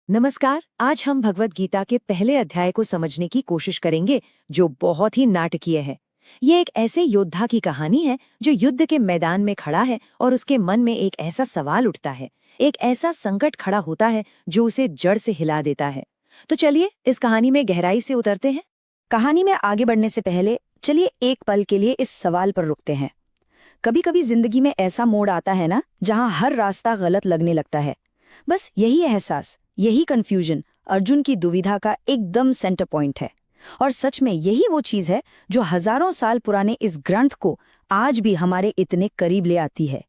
नमस्कार। आज हम भगवत गीता के पहले अध्याय को समझने की कोशिश करेंगे, जो बहुत ही नाटकीय है। ये एक ऐसे योद्धा की कहानी है जो युद्ध के मैदान में खड़ा है और उसके मन में एक ऐसा सवाल उठता है, एक ऐसा संकट खड़ा होता है जो उसे जड़ से हिला देता है। तो चलिए इस कहानी में गहराई से उतरते हैं। कहानी में आगे बढ़ने से पहले चलिए एक पल के लिए इस सवाल पर रुकते हैं। कभी कभी जिंदगी में ऐसा मोड़ आता है ना, जहां हर रास्ता गलत लगने लगता है। बस यही एहसास, यही कंफ्यूजन अर्जुन की दुविधा का एकदम सेंटर पॉइंट है। और सच में यही वो चीज है जो हजारों साल पुराने इस ग्रंथ को आज भी हमारे इतने करीब ले आती है।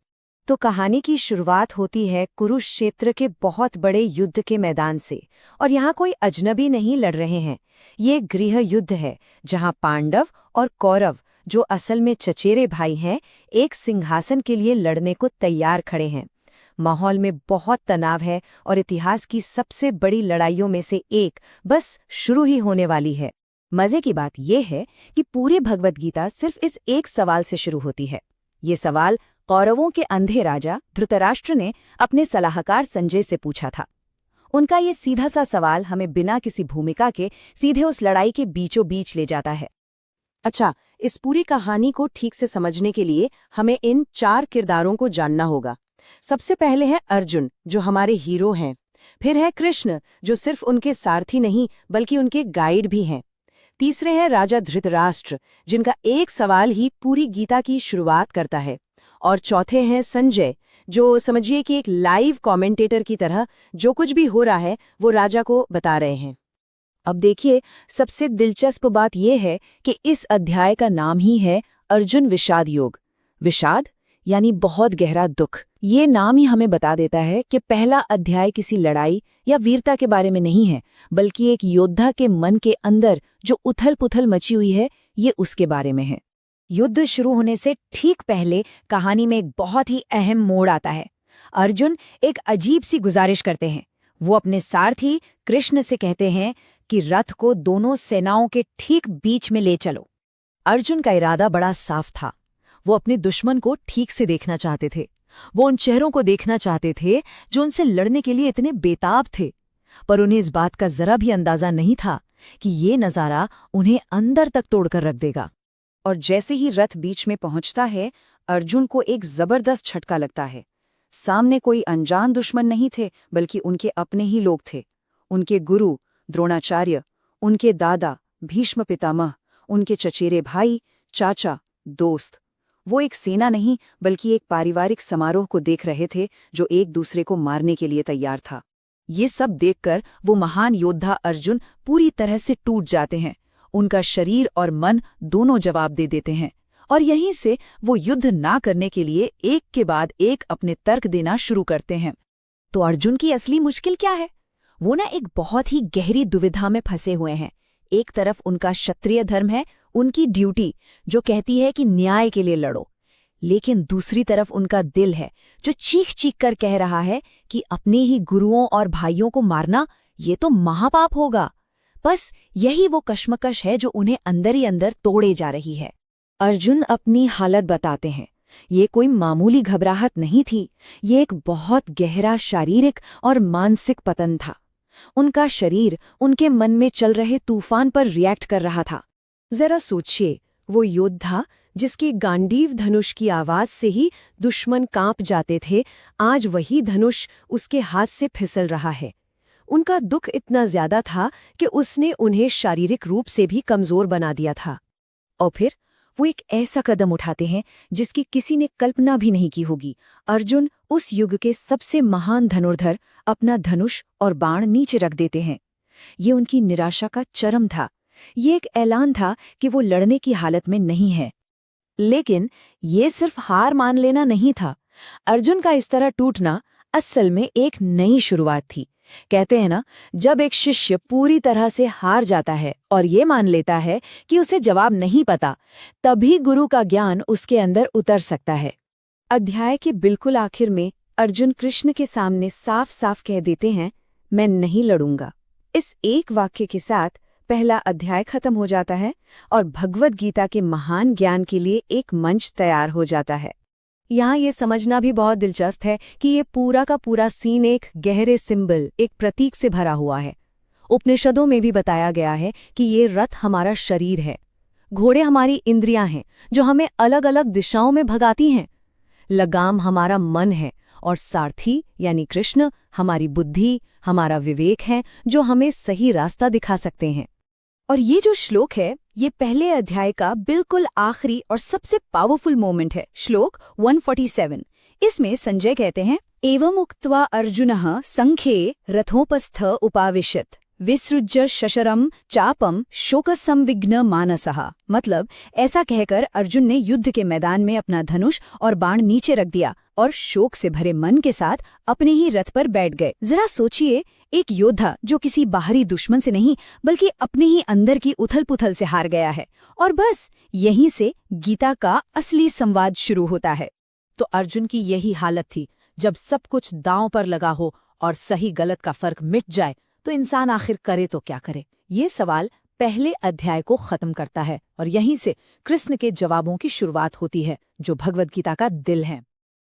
तो कहानी की शुरुआत होती है कुरुक्षेत्र के बहुत बड़े युद्ध के मैदान से। और यहाँ कोई अजनबी नहीं लड़ रहे हैं। ये गृह युद्ध है जहाँ पांडव और कौरव, जो असल में चचेरे भाई हैं, एक सिंहासन के लिए लड़ने को तैयार खड़े हैं। माहौल में बहुत तनाव है और इतिहास की सबसे बड़ी लड़ाइयों में से एक बस शुरू ही होने वाली है। मजे की बात यह है कि पूरी भगवत गीता सिर्फ इस एक सवाल से शुरू होती है। ये सवाल कौरवों के अंधे राजा धृतराष्ट्र ने अपने सलाहकार संजय से पूछा था। उनका ये सीधा सा सवाल हमें बिना किसी भूमिका के सीधे उस लड़ाई के बीचों बीच ले जाता है। अच्छा, इस पूरी कहानी को ठीक से समझने के लिए हमें इन 4 किरदारों को जानना होगा। सबसे पहले है अर्जुन, जो हमारे हीरो हैं। फिर है कृष्ण, जो सिर्फ उनके सारथी नहीं बल्कि उनके गाइड भी हैं। तीसरे हैं राजा धृतराष्ट्र, जिनका एक सवाल ही पूरी गीता की शुरुआत करता है। और चौथे हैं संजय, जो समझिए कि एक लाइव कमेंटेटर की तरह जो कुछ भी हो रहा है वो राजा को बता रहे हैं। अब देखिए, सबसे दिलचस्प बात यह है कि इस अध्याय का नाम ही है अर्जुन विषाद योग। विषाद यानी बहुत गहरा दुख। ये नाम ही हमें बता देता है कि पहला अध्याय किसी लड़ाई या वीरता के बारे में नहीं है, बल्कि एक योद्धा के मन के अंदर जो उथल पुथल मची हुई है, ये उसके बारे में है। युद्ध शुरू होने से ठीक पहले कहानी में एक बहुत ही अहम मोड़ आता है। अर्जुन एक अजीब सी गुजारिश करते हैं। वो अपने सारथी कृष्ण से कहते हैं कि रथ को दोनों सेनाओं के ठीक बीच में ले चलो। अर्जुन का इरादा बड़ा साफ था। वो अपने दुश्मन को ठीक से देखना चाहते थे। वो उन चेहरों को देखना चाहते थे जो उनसे लड़ने के लिए इतने बेताब थे। पर उन्हें इस बात का जरा भी अंदाजा नहीं था कि ये नज़ारा उन्हें अंदर तक तोड़कर रख देगा। और जैसे ही रथ बीच में पहुंचता है, अर्जुन को एक जबरदस्त झटका लगता है। सामने कोई अनजान दुश्मन नहीं थे, बल्कि उनके अपने ही लोग थे। उनके गुरु द्रोणाचार्य, उनके दादा भीष्म पितामह, उनके चचेरे भाई, चाचा, दोस्त। वो एक सेना नहीं बल्कि एक पारिवारिक समारोह को देख रहे थे जो एक दूसरे को मारने के लिए तैयार था। ये सब देखकर वो महान योद्धा अर्जुन पूरी तरह से टूट जाते हैं। उनका शरीर और मन दोनों जवाब दे देते हैं। और यहीं से वो युद्ध ना करने के लिए एक के बाद एक अपने तर्क देना शुरू करते हैं। तो अर्जुन की असली मुश्किल क्या है? वो ना एक बहुत ही गहरी दुविधा में फंसे हुए हैं। एक तरफ उनका क्षत्रिय धर्म है, उनकी ड्यूटी जो कहती है कि न्याय के लिए लड़ो। लेकिन दूसरी तरफ उनका दिल है जो चीख चीख कर कह रहा है कि अपने ही गुरुओं और भाइयों को मारना ये तो महापाप होगा। बस यही वो कश्मकश है जो उन्हें अंदर ही अंदर तोड़े जा रही है। अर्जुन अपनी हालत बताते हैं। ये कोई मामूली घबराहट नहीं थी, ये एक बहुत गहरा शारीरिक और मानसिक पतन था। उनका शरीर उनके मन में चल रहे तूफान पर रिएक्ट कर रहा था। जरा सोचिए, वो योद्धा जिसकी गांडीव धनुष की आवाज से ही दुश्मन कांप जाते थे, आज वही धनुष उसके हाथ से फिसल रहा है। उनका दुख इतना ज्यादा था कि उसने उन्हें शारीरिक रूप से भी कमजोर बना दिया था। और फिर वो एक ऐसा कदम उठाते हैं जिसकी किसी ने कल्पना भी नहीं की होगी। अर्जुन, उस युग के सबसे महान धनुर्धर, अपना धनुष और बाण नीचे रख देते हैं। ये उनकी निराशा का चरम था। ये एक ऐलान था कि वो लड़ने की हालत में नहीं है। लेकिन ये सिर्फ हार मान लेना नहीं था। अर्जुन का इस तरह टूटना असल में एक नई शुरुआत थी। कहते हैं ना, जब एक शिष्य पूरी तरह से हार जाता है और ये मान लेता है कि उसे जवाब नहीं पता, तभी गुरु का ज्ञान उसके अंदर उतर सकता है। अध्याय के बिल्कुल आखिर में अर्जुन कृष्ण के सामने साफ साफ कह देते हैं, मैं नहीं लड़ूंगा। इस एक वाक्य के साथ पहला अध्याय खत्म हो जाता है और भगवद गीता के महान ज्ञान के लिए एक मंच तैयार हो जाता है। यहाँ ये समझना भी बहुत दिलचस्प है कि ये पूरा का पूरा सीन एक गहरे सिंबल, एक प्रतीक से भरा हुआ है। उपनिषदों में भी बताया गया है कि ये रथ हमारा शरीर है, घोड़े हमारी इंद्रियां हैं जो हमें अलग अलग दिशाओं में भगाती हैं, लगाम हमारा मन है और सारथी यानी कृष्ण हमारी बुद्धि, हमारा विवेक है जो हमें सही रास्ता दिखा सकते हैं। और ये जो श्लोक है ये पहले अध्याय का बिल्कुल आखिरी और सबसे पावरफुल मोमेंट है, श्लोक 147। इसमें संजय कहते हैं, एवं उक्त्वा अर्जुनः संख्ये रथोपस्थ उपाविशत् विसृज्य शशरम चापम शोकसंविघ्न मानसः। मतलब ऐसा कहकर अर्जुन ने युद्ध के मैदान में अपना धनुष और बाण नीचे रख दिया और शोक से भरे मन के साथ अपने ही रथ पर बैठ गए। जरा सोचिए, एक योद्धा जो किसी बाहरी दुश्मन से नहीं बल्कि अपने ही अंदर की उथल-पुथल से हार गया है, और बस यहीं से गीता का असली संवाद शुरू होता है। तो अर्जुन की यही हालत थी। जब सब कुछ दांव पर लगा हो और सही गलत का फर्क मिट जाए तो इंसान आखिर करे तो क्या करे। ये सवाल पहले अध्याय को खत्म करता है और यहीं से कृष्ण के जवाबों की शुरुआत होती है जो भगवद गीता का दिल है।